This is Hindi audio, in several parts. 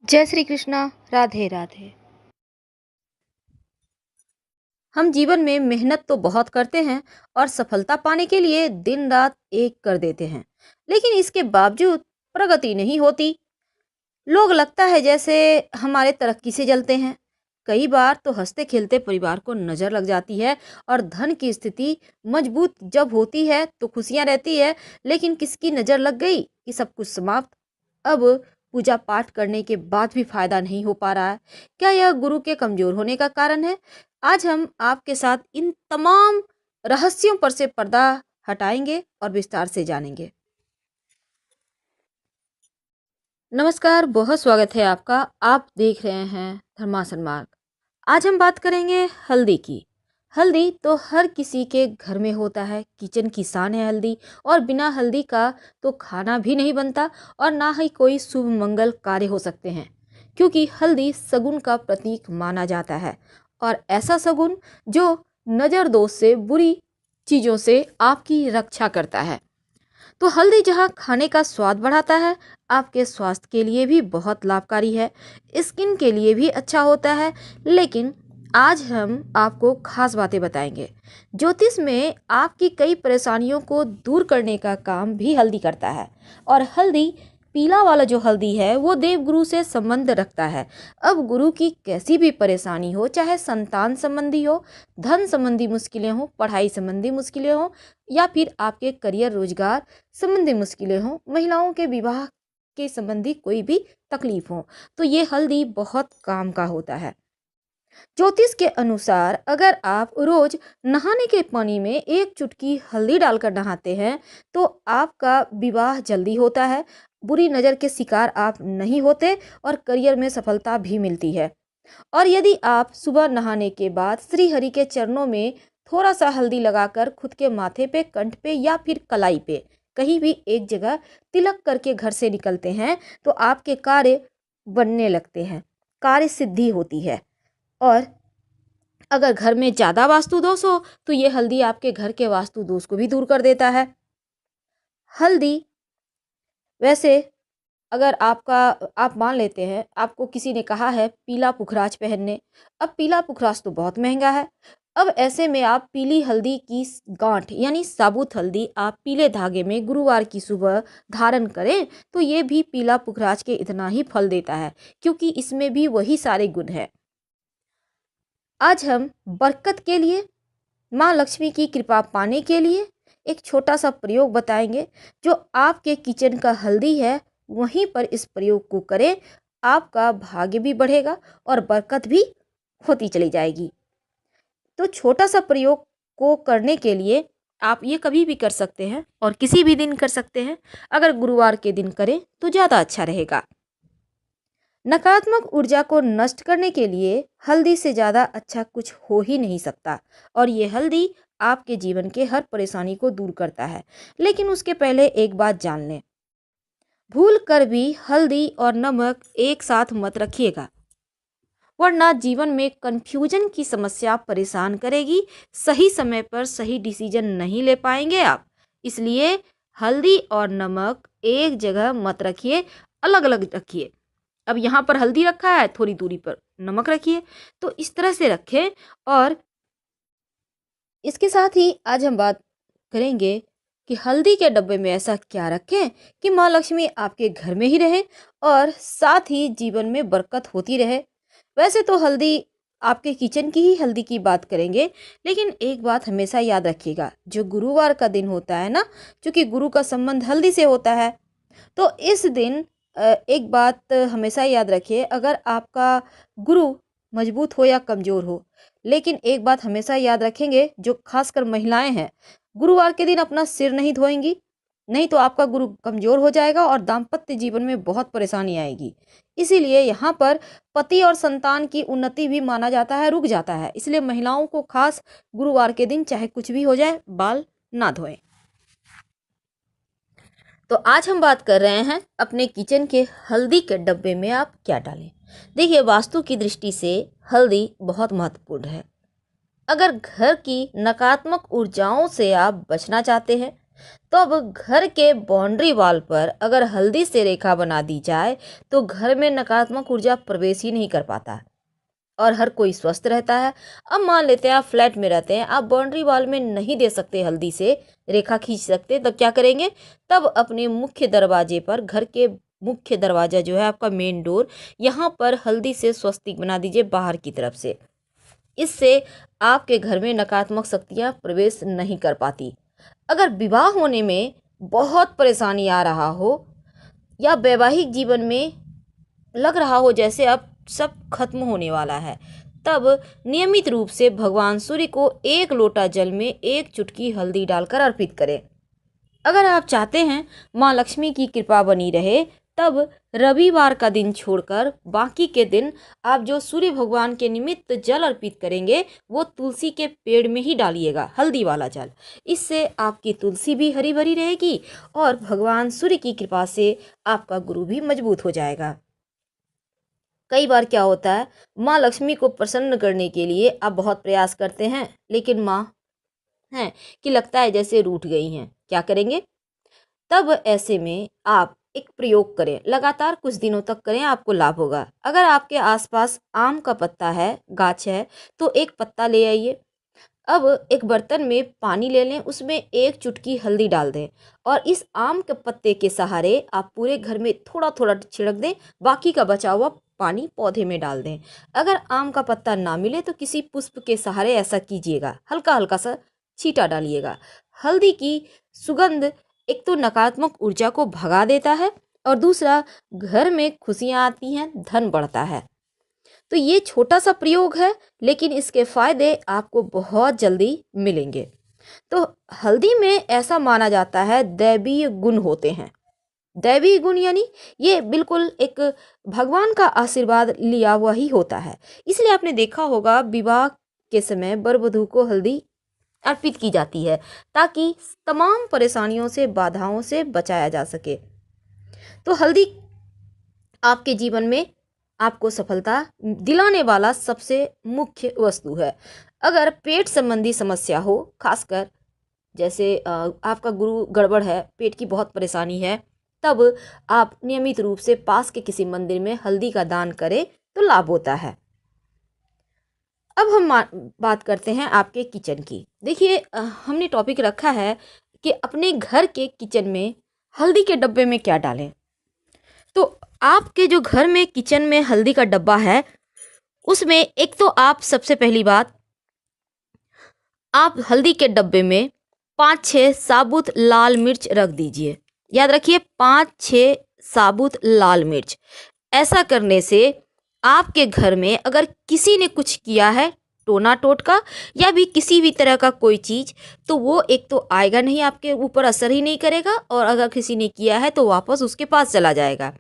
जय श्री कृष्णा। राधे राधे। हम जीवन में मेहनत तो बहुत करते हैं और सफलता पाने के लिए दिन रात एक कर देते हैं, लेकिन इसके बावजूद प्रगति नहीं होती। लोग लगता है जैसे हमारे तरक्की से जलते हैं। कई बार तो हंसते खेलते परिवार को नजर लग जाती है और धन की स्थिति मजबूत जब होती है तो खुशियां रहती है, लेकिन किसकी नजर लग गई कि सब कुछ समाप्त। अब पूजा पाठ करने के बाद भी फायदा नहीं हो पा रहा है। क्या यह गुरु के कमजोर होने का कारण है? आज हम आपके साथ इन तमाम रहस्यों पर से पर्दा हटाएंगे और विस्तार से जानेंगे। नमस्कार, बहुत स्वागत है आपका। आप देख रहे हैं धर्मासन मार्ग। आज हम बात करेंगे हल्दी की। हल्दी तो हर किसी के घर में होता है, किचन की शान है हल्दी। और बिना हल्दी का तो खाना भी नहीं बनता और ना ही कोई शुभ मंगल कार्य हो सकते हैं, क्योंकि हल्दी शगुन का प्रतीक माना जाता है। और ऐसा शगुन जो नजर दोष से, बुरी चीजों से आपकी रक्षा करता है। तो हल्दी जहाँ खाने का स्वाद बढ़ाता है, आपके स्वास्थ्य के लिए भी बहुत लाभकारी है, स्किन के लिए भी अच्छा होता है। लेकिन आज हम आपको खास बातें बताएंगे। ज्योतिष में आपकी कई परेशानियों को दूर करने का काम भी हल्दी करता है। और हल्दी, पीला वाला जो हल्दी है, वो देवगुरु से संबंध रखता है। अब गुरु की कैसी भी परेशानी हो, चाहे संतान संबंधी हो, धन संबंधी मुश्किलें हो, पढ़ाई संबंधी मुश्किलें हो, या फिर आपके करियर रोजगार संबंधी मुश्किलें हों, महिलाओं के विवाह के संबंधी कोई भी तकलीफ हो, तो ये हल्दी बहुत काम का होता है। ज्योतिष के अनुसार अगर आप रोज नहाने के पानी में एक चुटकी हल्दी डालकर नहाते हैं तो आपका विवाह जल्दी होता है, बुरी नजर के शिकार आप नहीं होते और करियर में सफलता भी मिलती है। और यदि आप सुबह नहाने के बाद श्री हरि के चरणों में थोड़ा सा हल्दी लगाकर खुद के माथे पे, कंठ पे या फिर कलाई पे कहीं भी एक जगह तिलक करके घर से निकलते हैं तो आपके कार्य बनने लगते हैं, कार्य सिद्धि होती है। और अगर घर में ज्यादा वास्तु दोष हो तो ये हल्दी आपके घर के वास्तु दोष को भी दूर कर देता है। हल्दी, वैसे अगर आप मान लेते हैं आपको किसी ने कहा है पीला पुखराज पहनने। अब पीला पुखराज तो बहुत महंगा है। अब ऐसे में आप पीली हल्दी की गांठ यानी साबुत हल्दी आप पीले धागे में गुरुवार की सुबह धारण करें तो ये भी पीला पुखराज के इतना ही फल देता है, क्योंकि इसमें भी वही सारे गुण है। आज हम बरकत के लिए, माँ लक्ष्मी की कृपा पाने के लिए एक छोटा सा प्रयोग बताएंगे। जो आपके किचन का हल्दी है वहीं पर इस प्रयोग को करें, आपका भाग्य भी बढ़ेगा और बरकत भी होती चली जाएगी। तो छोटा सा प्रयोग को करने के लिए आप ये कभी भी कर सकते हैं और किसी भी दिन कर सकते हैं। अगर गुरुवार के दिन करें तो ज़्यादा अच्छा रहेगा। नकारात्मक ऊर्जा को नष्ट करने के लिए हल्दी से ज़्यादा अच्छा कुछ हो ही नहीं सकता। और ये हल्दी आपके जीवन के हर परेशानी को दूर करता है। लेकिन उसके पहले एक बात जान लें, भूल कर भी हल्दी और नमक एक साथ मत रखिएगा, वरना जीवन में कंफ्यूजन की समस्या परेशान करेगी। सही समय पर सही डिसीजन नहीं ले पाएंगे आप। इसलिए हल्दी और नमक एक जगह मत रखिए, अलग अलग रखिए। अब यहाँ पर हल्दी रखा है, थोड़ी दूरी पर नमक रखिए, तो इस तरह से रखें। और इसके साथ ही आज हम बात करेंगे कि हल्दी के डब्बे में ऐसा क्या रखें कि माँ लक्ष्मी आपके घर में ही रहे और साथ ही जीवन में बरकत होती रहे। वैसे तो हल्दी, आपके किचन की ही हल्दी की बात करेंगे, लेकिन एक बात हमेशा याद रखिएगा, जो गुरुवार का दिन होता है ना, क्योंकि गुरु का संबंध हल्दी से होता है, तो इस दिन एक बात हमेशा याद रखिए, अगर आपका गुरु मजबूत हो या कमजोर हो, लेकिन एक बात हमेशा याद रखेंगे, जो खासकर महिलाएं हैं, गुरुवार के दिन अपना सिर नहीं धोएंगी, नहीं तो आपका गुरु कमजोर हो जाएगा और दाम्पत्य जीवन में बहुत परेशानी आएगी। इसीलिए यहाँ पर पति और संतान की उन्नति भी माना जाता है, रुक जाता है। इसलिए महिलाओं को खास गुरुवार के दिन चाहे कुछ भी हो जाए, बाल ना धोएं। तो आज हम बात कर रहे हैं अपने किचन के हल्दी के डब्बे में आप क्या डालें। देखिए, वास्तु की दृष्टि से हल्दी बहुत महत्वपूर्ण है। अगर घर की नकारात्मक ऊर्जाओं से आप बचना चाहते हैं तो अब घर के बाउंड्री वॉल पर अगर हल्दी से रेखा बना दी जाए तो घर में नकारात्मक ऊर्जा प्रवेश ही नहीं कर पाता और हर कोई स्वस्थ रहता है। अब मान लेते हैं आप फ्लैट में रहते हैं, आप बाउंड्री वॉल में नहीं दे सकते हल्दी से रेखा खींच सकते, तब क्या करेंगे? तब अपने मुख्य दरवाजे पर, घर के मुख्य दरवाजा जो है आपका मेन डोर, यहाँ पर हल्दी से स्वस्तिक बना दीजिए बाहर की तरफ से। इससे आपके घर में नकारात्मक शक्तियाँ प्रवेश नहीं कर पाती। अगर विवाह होने में बहुत परेशानी आ रहा हो या वैवाहिक जीवन में लग रहा हो जैसे अब सब खत्म होने वाला है, तब नियमित रूप से भगवान सूर्य को एक लोटा जल में एक चुटकी हल्दी डालकर अर्पित करें। अगर आप चाहते हैं माँ लक्ष्मी की कृपा बनी रहे, तब रविवार का दिन छोड़कर बाकी के दिन आप जो सूर्य भगवान के निमित्त जल अर्पित करेंगे वो तुलसी के पेड़ में ही डालिएगा, हल्दी वाला जल। इससे आपकी तुलसी भी हरी भरी रहेगी और भगवान सूर्य की कृपा से आपका गुरु भी मजबूत हो जाएगा। कई बार क्या होता है, माँ लक्ष्मी को प्रसन्न करने के लिए आप बहुत प्रयास करते हैं, लेकिन माँ हैं कि लगता है जैसे रूठ गई हैं। क्या करेंगे? तब ऐसे में आप एक प्रयोग करें, लगातार कुछ दिनों तक करें, आपको लाभ होगा। अगर आपके आसपास आम का पत्ता है, गाछ है, तो एक पत्ता ले आइए। अब एक बर्तन में पानी ले लें, उसमें एक चुटकी हल्दी डाल दें और इस आम के पत्ते के सहारे आप पूरे घर में थोड़ा थोड़ा छिड़क दें, बाकी का बचा हुआ पानी पौधे में डाल दें। अगर आम का पत्ता ना मिले तो किसी पुष्प के सहारे ऐसा कीजिएगा, हल्का हल्का सा छींटा डालिएगा। हल्दी की सुगंध एक तो नकारात्मक ऊर्जा को भगा देता है और दूसरा घर में खुशियाँ आती हैं, धन बढ़ता है। तो ये छोटा सा प्रयोग है, लेकिन इसके फायदे आपको बहुत जल्दी मिलेंगे। तो हल्दी में ऐसा माना जाता है दैवीय गुण होते हैं। दैवीय गुण यानी ये बिल्कुल एक भगवान का आशीर्वाद लिया हुआ ही होता है। इसलिए आपने देखा होगा विवाह के समय वर वधू को हल्दी अर्पित की जाती है ताकि तमाम परेशानियों से, बाधाओं से बचाया जा सके। तो हल्दी आपके जीवन में आपको सफलता दिलाने वाला सबसे मुख्य वस्तु है। अगर पेट संबंधी समस्या हो, खासकर जैसे आपका गुरु गड़बड़ है, पेट की बहुत परेशानी है, तब आप नियमित रूप से पास के किसी मंदिर में हल्दी का दान करें तो लाभ होता है। अब हम बात करते हैं आपके किचन की। देखिए हमने टॉपिक रखा है कि अपने घर के किचन में हल्दी के डब्बे में क्या डालें। तो आपके जो घर में किचन में हल्दी का डब्बा है, उसमें एक तो आप सबसे पहली बात, आप हल्दी के डब्बे में 5-6 साबुत लाल मिर्च रख दीजिए। याद रखिए 5-6 साबुत लाल मिर्च। ऐसा करने से आपके घर में अगर किसी ने कुछ किया है, टोना टोटका या भी किसी भी तरह का कोई चीज़, तो वो एक तो आएगा नहीं, आपके ऊपर असर ही नहीं करेगा, और अगर किसी ने किया है तो वापस उसके पास चला जाएगा।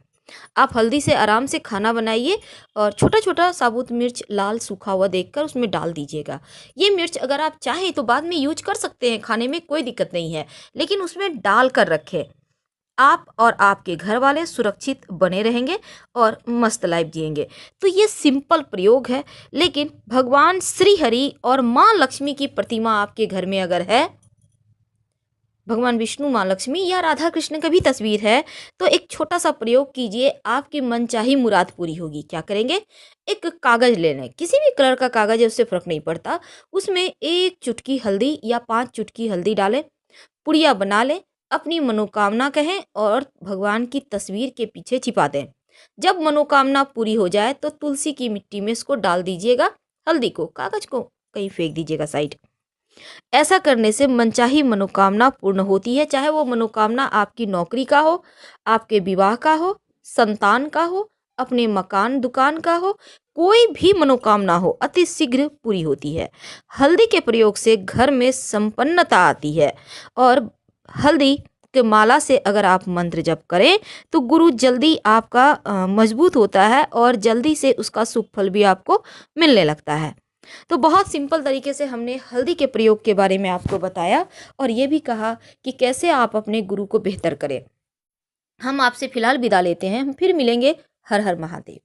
आप हल्दी से आराम से खाना बनाइए और छोटा छोटा साबुत मिर्च लाल सूखा हुआ देखकर उसमें डाल दीजिएगा। ये मिर्च अगर आप चाहें तो बाद में यूज कर सकते हैं, खाने में कोई दिक्कत नहीं है, लेकिन उसमें डाल कर रखें। आप और आपके घर वाले सुरक्षित बने रहेंगे और मस्त लाइफ जिएंगे। तो ये सिंपल प्रयोग है, लेकिन भगवान श्री हरि और माँ लक्ष्मी की प्रतिमा आपके घर में अगर है, भगवान विष्णु, माँ लक्ष्मी या राधा कृष्ण का भी तस्वीर है, तो एक छोटा सा प्रयोग कीजिए, आपकी मनचाही मुराद पूरी होगी। क्या करेंगे? एक कागज ले लें, किसी भी कलर का कागज है, उससे फर्क नहीं पड़ता, उसमें एक चुटकी हल्दी या 5 चुटकी हल्दी डालें, पुड़िया बना लें, अपनी मनोकामना कहें और भगवान की तस्वीर के पीछे छिपा दें। जब मनोकामना पूरी हो जाए तो तुलसी की मिट्टी में इसको डाल दीजिएगा, हल्दी को, कागज को कहीं फेंक दीजिएगा साइड। ऐसा करने से मनचाही मनोकामना पूर्ण होती है, चाहे वो मनोकामना आपकी नौकरी का हो, आपके विवाह का हो, संतान का हो, अपने मकान दुकान का हो, कोई भी मनोकामना हो, अति शीघ्र पूरी होती है। हल्दी के प्रयोग से घर में संपन्नता आती है और हल्दी के माला से अगर आप मंत्र जप करें तो गुरु जल्दी आपका मजबूत होता है और जल्दी से उसका शुभ फल भी आपको मिलने लगता है। तो बहुत सिंपल तरीके से हमने हल्दी के प्रयोग के बारे में आपको बताया और ये भी कहा कि कैसे आप अपने गुरु को बेहतर करें। हम आपसे फिलहाल विदा लेते हैं, हम फिर मिलेंगे। हर हर महादेव।